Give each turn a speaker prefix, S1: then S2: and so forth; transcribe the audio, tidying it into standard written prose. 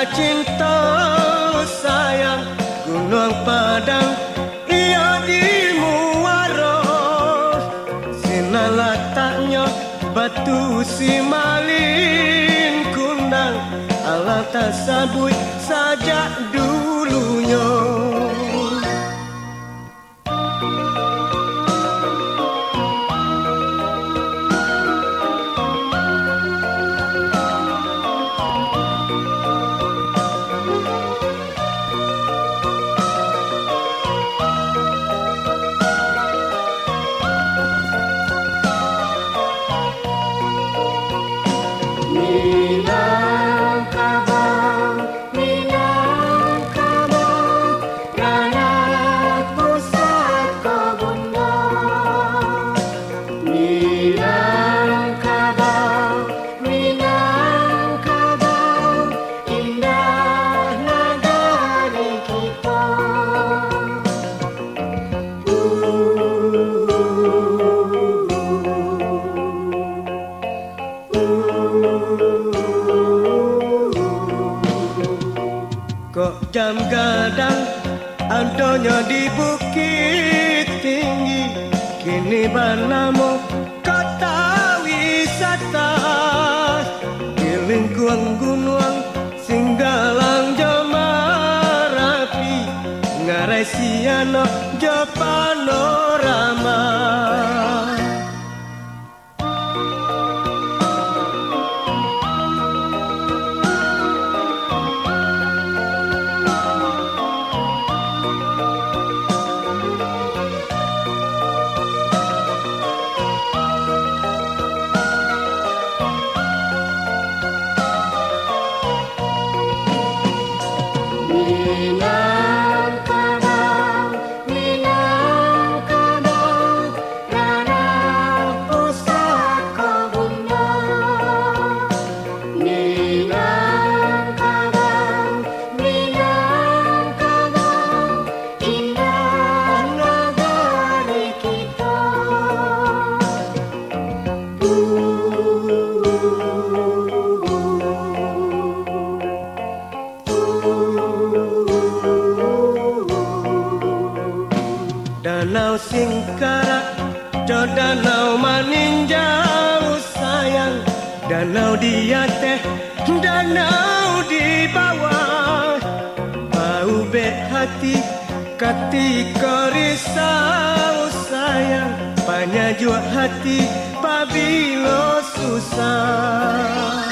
S1: Tanda cinta sayang Gunung Padang ia di Muaros. Sinar letaknya batu simalin kundang. Alam tersebut sajak dulunya. Kok jam gadang adanya di bukit tinggi. Kini bernama kota wisata. Di lingkungan gunung Singgalang Jamarapi. Ngarai siano jo panorama. Danau Singkarak, jo danau maninjau sayang. Danau di atas, danau di bawah. Bau bet hati ketika risau sayang. Banyak jua hati apabila susah.